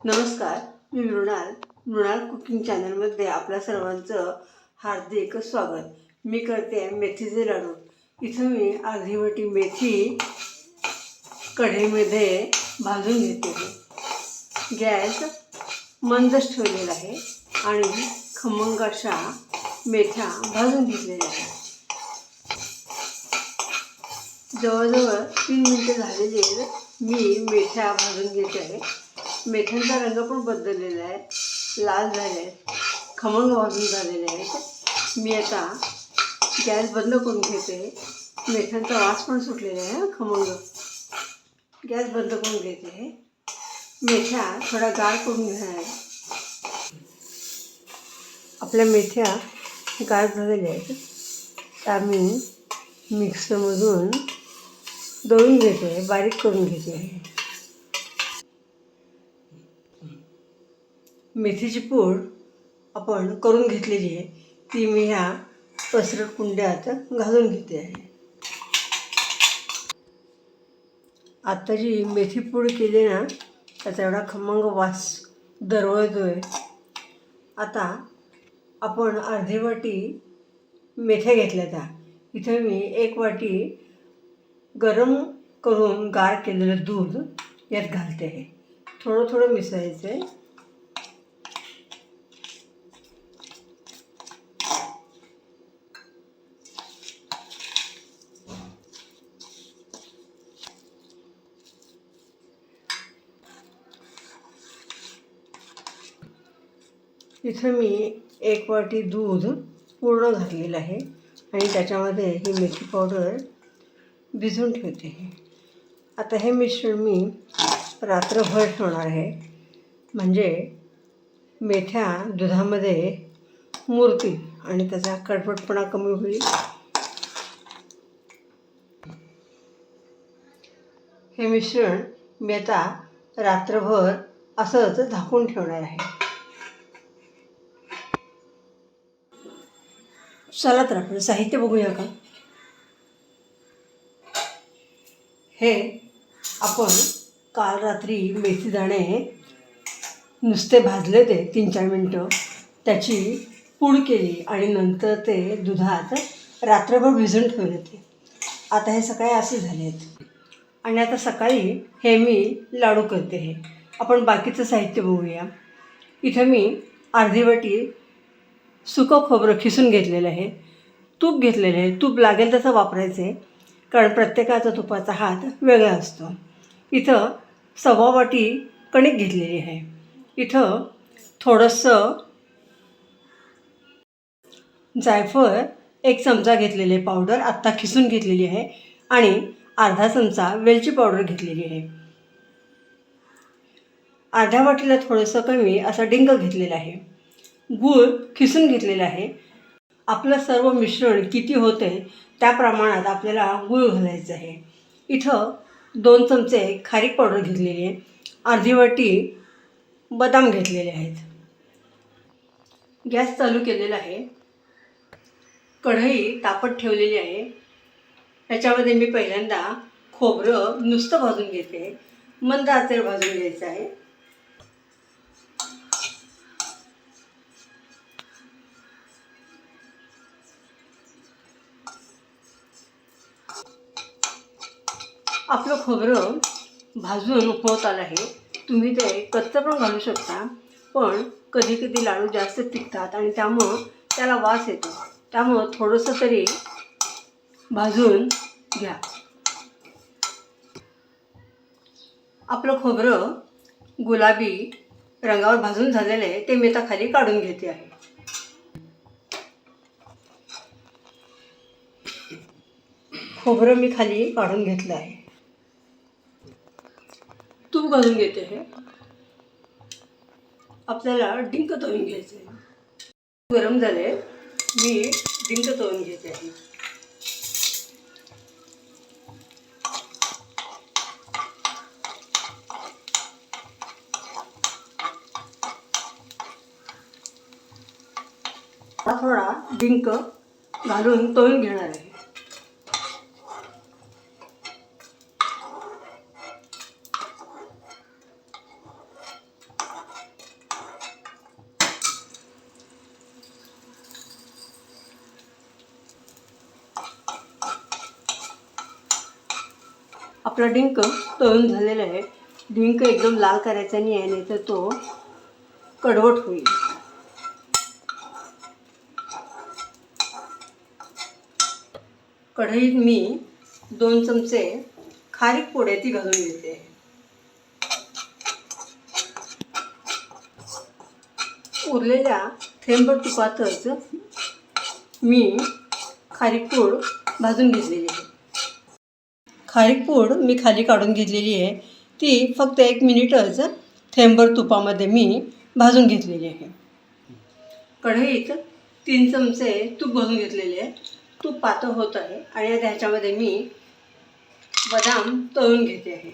नमस्कार, मी मृणाल कुकिंग चॅनलमध्ये आपल्या सर्वांचं हार्दिक स्वागत. मी करते मेथीचे लाडू. इथं मी अर्धी वाटी मेथी कढईमध्ये भाजून घेते. गॅस मंदच ठेवलेला आहे आणि खमंग अशा मेथ्या भाजून घेतलेल्या आहेत. जवळजवळ 3 मिनिटे झालेली आहेत. मी मेथ्या भाजून घेते आहे. मेथ्यांचा रंग पण बदललेला आहे, लाल झाले आहेत, खमंग भाजून झालेले आहेत. मी आता गॅस बंद करून घेते. मेथ्यांचा वास पण सुटलेला आहे. खमंग गॅस बंद करून घेते. मेथ्या थोडा गार करून घेणार आहे. आपल्या मेथ्या गार झालेल्या आहेत. त्या मी मिक्सरमधून दळून घेते, बारीक करून घेते. मेथीची पूड आपण करून घेतलेली आहे, ती मी ह्या पसरट कुंड्यात घालून घेते आहे. आता जी मेथी पूड केली ना, त्याचा एवढा खमंग वास दरवळतो आहे. आता आपण अर्धी वाटी मेथ्या घेतल्या. त्या इथं मी 1 वाटी गरम करून गार केलेलं दूध यात घालते आहे. थोडं थोडं मिसळायचं आहे. इथं मी 1 वाटी दूध पूर्ण घातलेलं आहे आणि त्याच्यामध्ये ही मेथी पावडर भिजवून ठेवते. आता हे मिश्रण मी रात्रभर ठेवणार आहे, म्हणजे मेथ्या दुधामध्ये मुरतील आणि त्याचा कडवटपणा कमी होईल. हे मिश्रण मी आता रात्रभर असंच झाकून ठेवणार आहे. चला तर आपण साहित्य बघूया का. हे आपण काल रात्री मेथीदाणे नुसते भाजले ते 3-4 मिनटं, त्याची पूड केली आणि नंतर ते दुधात रात्रभर भिजून ठेवले ते. आता हे सकाळी असे झाले आहेत आणि आता सकाळी हे मी लाडू करते. हे आपण बाकीचं साहित्य बघूया. इथं मी अर्धी वाटी सुकं खोबरं खिसून घेतलेलं आहे. तूप घेतलेलं आहे. तूप लागेल तसं वापरायचं आहे, कारण प्रत्येकाचा तुपाचा हात वेगळा असतो. इथं 1/4 वाटी कणिक घेतलेली आहे. इथं थोडंसं जायफळ 1 चमचा घेतलेले पावडर आत्ता खिसून घेतलेली आहे आणि अर्धा चमचा वेलची पावडर घेतलेली आहे. अर्ध्या वाटीला थोडंसं कमी असा डिंक घेतलेला आहे. गूळ खिसून घेतलेला आहे. आपलं सर्व मिश्रण किती होते त्या प्रमाणात आपल्याला गूळ घालायचं आहे. इथं 2 चमचे खारीक पावडर घेतलेली आहे. अर्धी वाटी बदाम घेतलेले आहेत. गॅस चालू केलेला आहे. कढई तापत ठेवलेली आहे. त्याच्यामध्ये मी पहिल्यांदा खोबरं नुसतं भाजून घेते. मंद आचेवर भाजून घ्यायचं आहे. आपलं खोबरं भाजून होत आलं आहे. तुम्ही ते कच्चं पण घालू शकता, पण कधी कधी लाडू जास्त टिकतात आणि त्यामुळं त्याला वास येतो. त्यामुळं थोडंसं तरी भाजून घ्या. आपलं खोबरं गुलाबी रंगावर भाजून झालेलं आहे. ते मी आता खाली काढून घेते आहे. खोबरं मी खाली काढून घेतलं आहे. तूप घालून घेते आहे. आपल्याला डिंक तळून घ्यायचे आहे. गरम झाले, मी डिंक तळून घेते आहे. थोडा डिंक घालून तळून घेणार आहे. आपला डिंक तळून झालेला आहे. डिंक एकदम लाल करायचा नाही आहे, नाही तर तो कडवट होईल. कढईत मी 2 चमचे खारीक पूड ती घालून घेते. उरलेल्या थेंबभर तुपातच मी खारीक पूड भाजून घेतलेली आहे. खारीक पूड मी खाली काढून घेतलेली आहे. ती फक्त 1 मिनिटच थेंबभर तुपामध्ये मी भाजून घेतलेली आहे. कढईत 3 चमचे तूप घालून घेतलेले आहे. तूप पातळ होत आहे आणि आता ह्याच्यामध्ये मी बदाम तळून घेते आहे.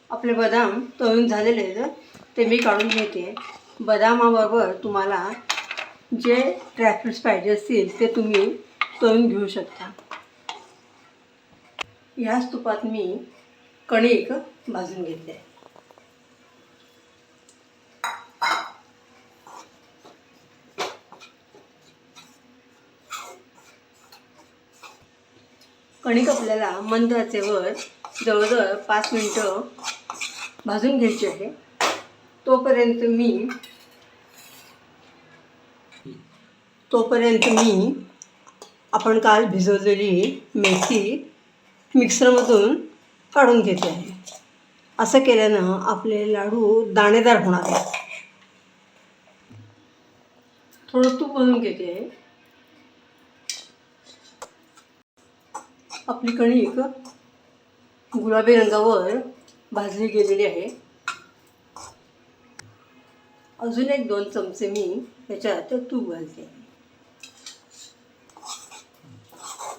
आपले बदाम तळून झालेले आहेत ते मी काढून घेते. बदामाबरोबर तुम्हाला जे ड्रायफ्रूट्स पाहिजे असतील ते तुम्ही तळून घेऊ शकता. ह्याच तुपात मी कणिक भाजून घेते. कणिक आपल्याला मंद आचेवर जवळजवळ 5 मिनिटं भाजून घ्यायची आहे. तोपर्यंत मी आपण काल भिजवलेली मेथी मिक्सरमधून काढून घेते आहे. असं केल्यानं आपले लाडू दाणेदार होणार आहेत. थोडं तूप घालून घेते आहे. आपली कणिक गुलाबी रंगावर भाजली गेलेली आहे. अजून 1-2 चमचे मी ह्याच्यात तूप घालते.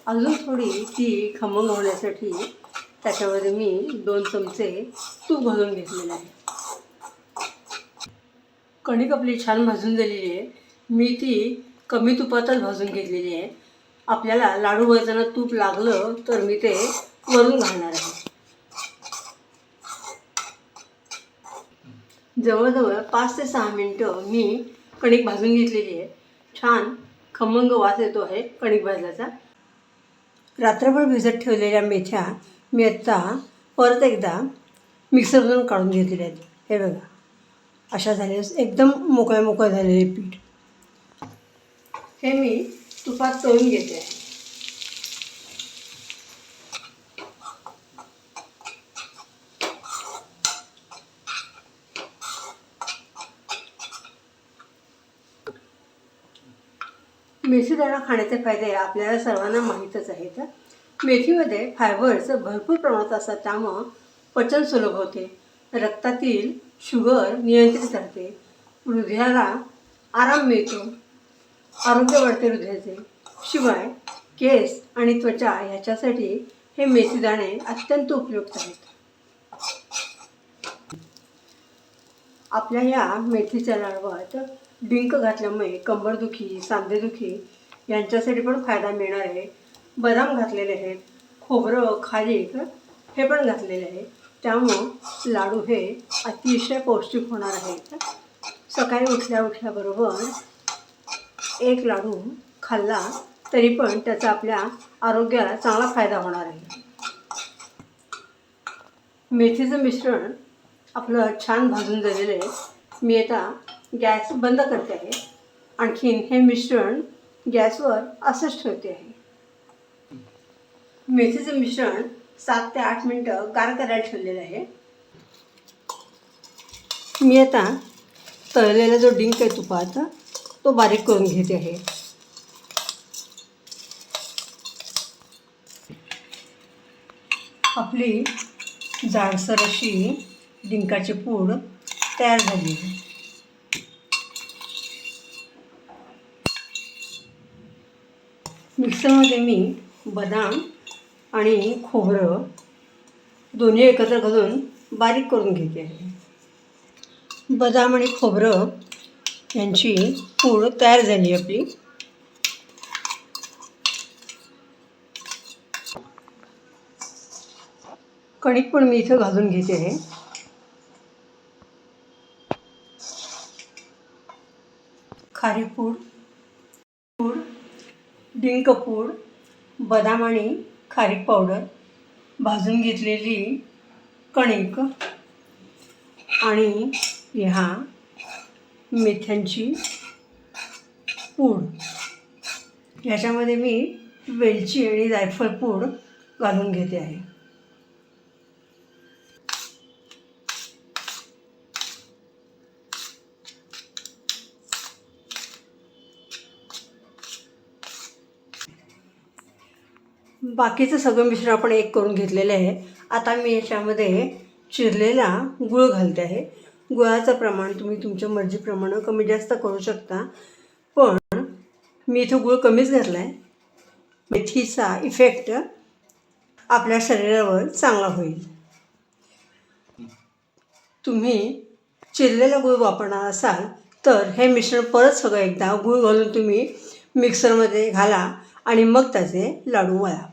अजून थोडी ती खमंग होण्यासाठी त्याच्यामध्ये मी 2 चमचे तूप घालून घेतलेलं आहे. कणिक आपली छान भाजून झालेली आहे. मी ती कमी तुपातच भाजून घेतलेली आहे. आपल्याला लाडू वळताना तूप लागलं तर मी ते वरून घालणार आहे. जवळजवळ 5 ते 6 मिनिटं मी कणिक भाजून घेतलेली आहे. छान खमंग वास येतो आहे कणिक भाजल्याचा. रात्रभर भिजत ठेवलेल्या मेथ्या मी आत्ता परत एकदा मिक्सरमधून काढून घेतलेल्या आहेत. हे बघा, अशा झाल्या, एकदम मोकळं झालेले पीठ. हे मी तुपात तळून घेते आहे. मेथीदाणा खाण्याचे फायदे आपल्याला सर्वांना माहीतच आहेत. मेथीमध्ये फायबर्स भरपूर प्रमाणात असतात, त्यामुळं पचन सुलभ होते, रक्तातील शुगर नियंत्रित राहते, हृदयाला आराम मिळतो, आरोग्य वाढते हृदयाचे. शिवाय केस आणि त्वचा ह्याच्यासाठी हे मेथीदाणे अत्यंत उपयुक्त आहेत. आपल्या या मेथीच्या लाडवात डिंक घातल्यामुळे कंबरदुखी, सांधेदुखी यांच्यासाठी पण फायदा मिळणार आहे. बदाम घातलेले आहेत, खोबरं, खारीक हे पण घातलेले आहे. त्यामुळं लाडू हे अतिशय पौष्टिक होणार आहेत. सकाळी उठल्याबरोबर 1 लाडू खाल्ला तरी पण त्याचा आपल्या आरोग्याला चांगला फायदा होणार आहे. मेथीचं मिश्रण आपलं छान भाजून झालेलं आहे. मी आता गॅस बंद करते आहे. आणखीन हे मिश्रण गॅसवर असंच ठेवते आहे. मेथीचं मिश्रण 7 ते 8 मिनिटं गार करायला ठेवलेलं आहे. मी आता तळलेला जो डिंक आहे तुपात तो बारीक करून घेते आहे. आपली जाडसर अशी डिंकाची पूड तयार झाली आहे. मिक्सरमध्ये मी बदाम आणि खोबरं दोन्ही एकत्र घालून बारीक करून घेते आहे. बदाम आणि खोबरं यांची पूड तयार झाली आपली. कणिक पण मी इथं घालून घेते आहे. खारीक पूड डिंक पूड, बदाम आणि खारीक पावडर, भाजून घेतलेली कणिक आणि ह्या मेथ्यांची पूड, ह्याच्यामध्ये मी वेलची आणि जायफळ पूड घालून घेते आहे. बाकीचं सगळं मिश्रण आपण एक करून घेतलेलं आहे. आता मी याच्यामध्ये चिरलेला गूळ घालते आहे. गुळाचं प्रमाण तुम्ही तुमच्या मर्जीप्रमाणे कमी जास्त करू शकता, पण मी इथं गूळ कमीच घातला आहे. मेथीचा इफेक्ट आपल्या शरीरावर चांगला होईल. तुम्ही चिरलेला गूळ वापरणार असाल तर हे मिश्रण परत सगळं एकदा गूळ घालून तुम्ही मिक्सरमध्ये घाला आणि मग त्याचे लाडू वळा.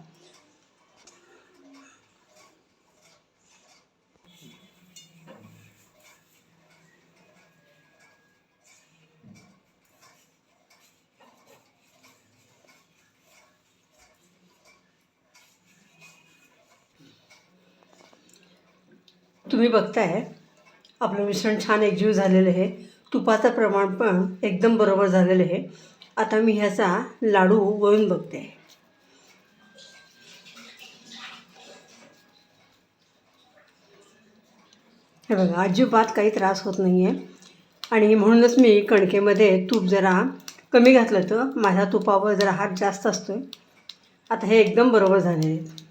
तुम्ही बघताय आपलं मिश्रण छान एकजीव झालेलं आहे. तुपाचं प्रमाण पण एकदम बरोबर झालेलं आहे. आता मी ह्याचा लाडू वळून बघते. हे बघा, अजिबात काही त्रास होत नाही आहे. आणि म्हणूनच मी कणकेमध्ये तूप जरा कमी घातलं तर माझ्या तुपावर जरा हात जास्त असतो. आता हे एकदम बरोबर झाले आहेत.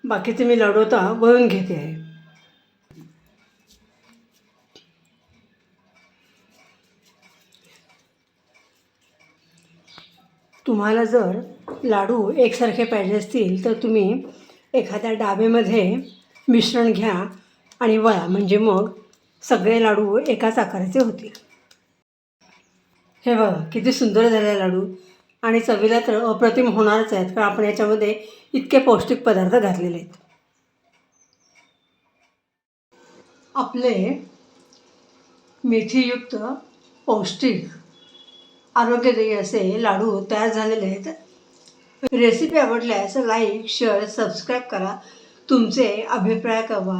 बाकीचे मी लाडू आता वळून घेते आहे. तुम्हाला जर लाडू एकसारखे पाहिजे असतील तर तुम्ही एखाद्या डाब्यामध्ये मिश्रण घ्या आणि वळा, म्हणजे मग सगळे लाडू एकाच आकाराचे होतील. हे बघा किती सुंदर झाले लाडू, आणि चवीला तर अप्रतिम होणारच आहेत, कारण आपण याच्यामध्ये इतके पौष्टिक पदार्थ घातलेले आहेत. आपले मेथीयुक्त पौष्टिक आरोग्यदायी असे लाडू तयार झालेले आहेत. रेसिपी आवडल्यास लाईक, शेअर, सबस्क्राईब करा. तुमचे अभिप्राय कळवा.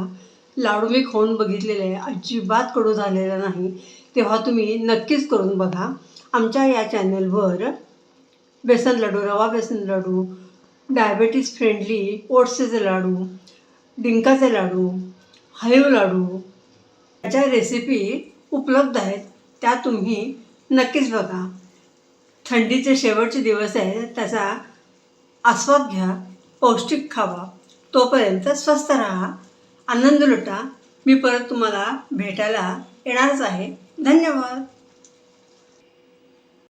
लाडू मी खाऊन बघितलेले आहे, अजिबात कडू झालेला नाही, तेव्हा तुम्ही नक्कीच करून बघा. आमच्या या चॅनलवर बेसन लाडू, रवा बेसन लाडू, डायबेटीस फ्रेंडली ओट्सचे लाडू, डिंकाचे लाडू, हळीव लाडू याच्या रेसिपी उपलब्ध आहेत. त्या तुम्ही नक्कीच बघा. थंडीचे शेवटचे दिवस आहेत, त्याचा आस्वाद घ्या, पौष्टिक खावा. तोपर्यंत स्वस्थ राहा, आनंद लुटा. मी परत तुम्हाला भेटायला येणारच आहे. धन्यवाद.